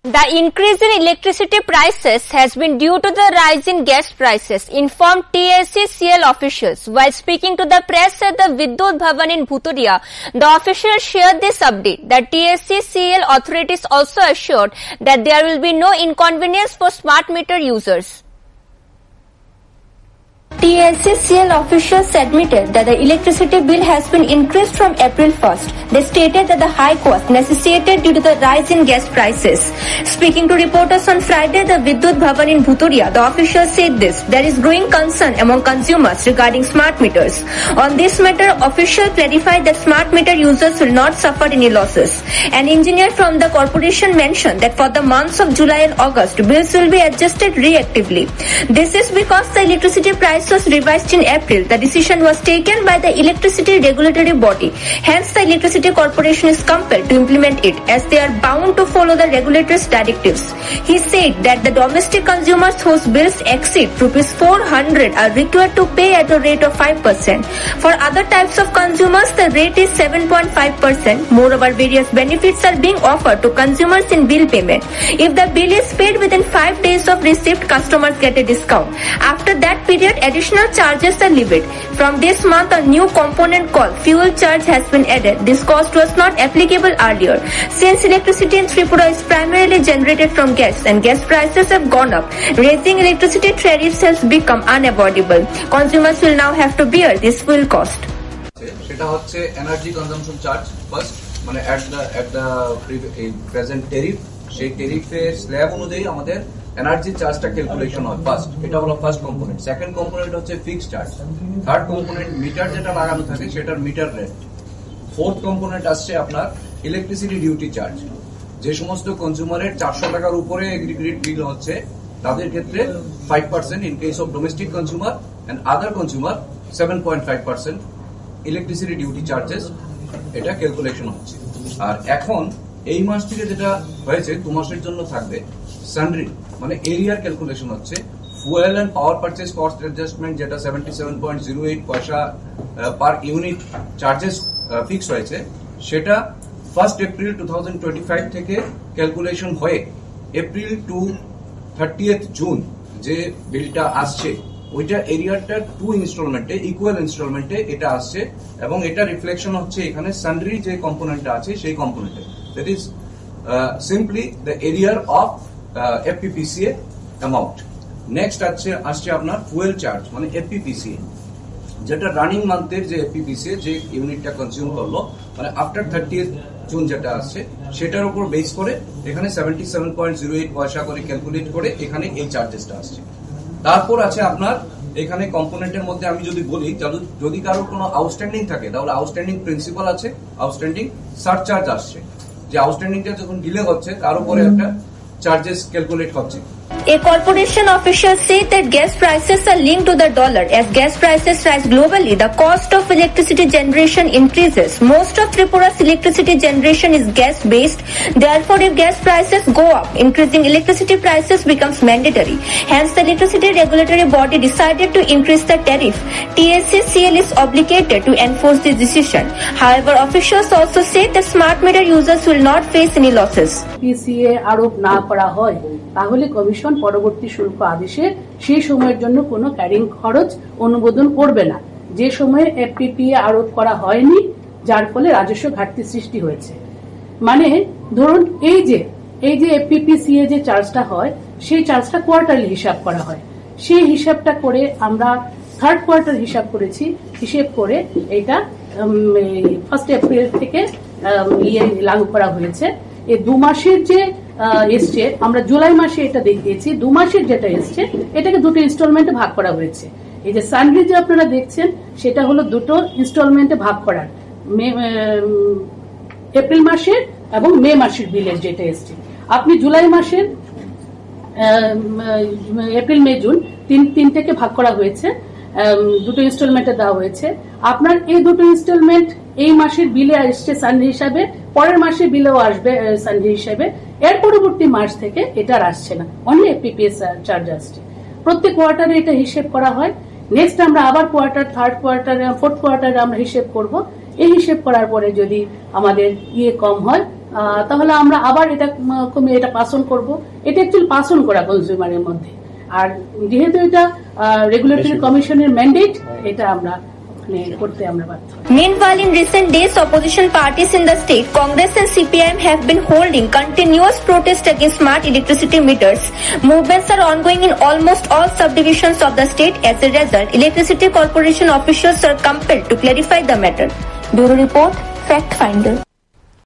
The increase in electricity prices has been due to the rise in gas prices, informed TSCCL officials. While speaking to the press at the Vidyut Bhavan in Bhuturia, the officials shared this update. The TSCCL authorities also assured that there will be no inconvenience for smart meter users. TSCCL officials admitted that the electricity bill has been increased from April 1st. They stated that the high cost necessitated due to the rise in gas prices. Speaking to reporters on Friday, the Vidyut Bhavan in Bhuturia, the officials said this: there is growing concern among consumers regarding smart meters. On this matter, officials clarified that smart meter users will not suffer any losses. An engineer from the corporation mentioned that for the months of July and August, bills will be adjusted reactively. This is because the electricity price was revised in April. The decision was taken by the electricity regulatory body. Hence, the electricity corporation is compelled to implement it, as they are bound to follow the regulator's directives. He said that the domestic consumers whose bills exceed ₹400 are required to pay at a rate of 5%. For other types of consumers, the rate is 7.5%. Moreover, various benefits are being offered to consumers in bill payment. If the bill is paid within 5 days of receipt, customers get a discount. After that period, additional charges are levied. From this month, a new component called fuel charge has been added. This cost was not applicable earlier. Since electricity in Tripura is primarily generated from gas and gas prices have gone up, raising electricity tariffs has become unavoidable. Consumers will now have to bear this fuel cost. সেটা হচ্ছে energy consumption charge first, মানে at the present tariff, সেই টেরিফের slab অনুযায়ী আমাদের energy চার্জটা calculation হয় first. এটা হলো ফার্স্ট কম্পোনেন্ট। সেকেন্ড কম্পোনেন্ট হচ্ছে fixed charge. Third component meter যেটা লাগানো থাকে সেটার মিটার রেট। ফোর্থ কম্পোনেন্ট আসছে আপনার ইলেকট্রিসিটি ডিউটি চার্জ। যে সমস্ত কনজিউমারের 400 টাকার উপরে এগ্রিগেট বিল হচ্ছে তাদের ক্ষেত্রে 5% in case of domestic consumer and other consumer 7.5% electricity duty charges এটা ক্যালকুলেশন হচ্ছে। আর এখন এই মাস থেকে যেটা হয়েছে 2 মাসের জন্য থাকবে সানড্রি, মানে এরিয়ার ক্যালকুলেশন হচ্ছে। Fuel and power purchase cost adjustment যেটা 77.08 পয়সা পার ইউনিট চার্জেস ফিক্স হয়েছে, সেটা 1 এপ্রিল 2025 থেকে ক্যালকুলেশন হয়ে এপ্রিল টু 30 জুন যে বিলটা আসছে ওইটা এরিয়াটা 2 ইনস্টলমেন্টে, ইকুয়াল ইনস্টলমেন্টে এটা আসছে এবং এটা রিফ্লেকশন হচ্ছে এখানে সানড্রি যে কম্পোনেন্টটা আছে সেই কম্পোনেন্টে। দ্যাট ইজ সিম্পলি দ্য এরিয়ার অফ FPPCA অ্যামাউন্ট। নেক্সট আসছে আপনার ফুয়েল চার্জ, মানে FPPCA, যেটা রানিং মান্থের যে FPPCA যে ইউনিটটা কনজিউম করলো, মানে আফটার 30 জুন যেটা আসছে সেটার উপর বেস করে এখানে 77.08 পয়সা করে ক্যালকুলেট করে এখানে এই চার্জেসটা আসছে। তারপর আছে আপনার এখানে কম্পোনেন্টের মধ্যে আমি যদি বলি, যদি কারোর কোনো আউটস্ট্যান্ডিং থাকে তাহলে আউটস্ট্যান্ডিং প্রিন্সিপাল আছে, আউটস্ট্যান্ডিং সারচার্জ আসছে। যে আউটস্ট্যান্ডিংটা যখন ডিলে হচ্ছে তার উপরে একটা চার্জেস ক্যালকুলেট হচ্ছে। A corporation official said that gas prices are linked to the dollar. As gas prices rise globally, the cost of electricity generation increases. Most of Tripura's electricity generation is gas-based. Therefore, if gas prices go up, increasing electricity prices becomes mandatory. Hence, the electricity regulatory body decided to increase the tariff. TSCCL is obligated to enforce this decision. However, officials also said that smart meter users will not face any losses. PCA আরোপ না করা হয় তাহলে commission পরবর্তী শুল্ক আদেশে সেই সময়ের জন্য কোনো ক্যারিং খরচ অনুমোদন করবে না, যে সময়ে FPPA আরোপ করা হয়নি, যার ফলে রাজস্ব ঘাটতি সৃষ্টি হয়েছে। মানে ধরুন এই যে FPPCA যে চার্জটা হয় সেই চার্জটা কোয়ার্টারলি হিসাব করা হয়। সেই হিসাবটা করে আমরা থার্ড কোয়ার্টার হিসাব করেছি, হিসেব করে এটা 1 এপ্রিল থেকে লাগু করা হয়েছে। এই 2 মাসের যে এসছে, আমরা জুলাই মাসে এটা দেখিয়েছি, 2 মাসের যেটা এসছে এটাকে 2টো ইনস্টলমেন্টে ভাগ করা হয়েছে। এই যে সানড্রি যে আপনারা দেখছেন সেটা হলো 2টো ইনস্টলমেন্টে ভাগ করার, এপ্রিল মাসের এবং মে মাসের বিলের যেটা এসছে। আপনি জুলাই মাসের এপ্রিল মে জুন তিন থেকে ভাগ করা হয়েছে, 2টো ইনস্টলমেন্টে দেওয়া হয়েছে। আপনার এই 2টো ইনস্টলমেন্ট এই মাসের বিলে আসছে সানড্রি হিসাবে, পরের মাসে বিলেও আসবে সানড্রি হিসাবে। এর পরবর্তী মাস থেকে এটা আর আসছে না, অনলি FPPA চার্জ আসছে। প্রত্যেক কোয়ার্টারে এটা হিসেব করা হয়। নেক্সট আমরা আবার কোয়ার্টার, থার্ড কোয়ার্টারে, ফোর্থ কোয়ার্টারে আমরা হিসেব করব। এই হিসেব করার পরে যদি আমাদের কম হয়, তাহলে আমরা আবার এটা কমিয়ে এটা পাস অন করবো। এটা অ্যাকচুয়ালি পাস অন করা কনজিউমারের মধ্যে, আর যেহেতু এটা রেগুলেটরি কমিশনের ম্যান্ডেট, এটা আমরা করতে আমরা বাধ্য। Meanwhile, in recent days, opposition parties in the state, Congress and CPIM have been holding continuous protests against smart electricity meters. Movements are ongoing in almost all subdivisions of the state. As a result, Electricity Corporation officials are compelled to clarify the matter. Bureau Report, Fact Finder.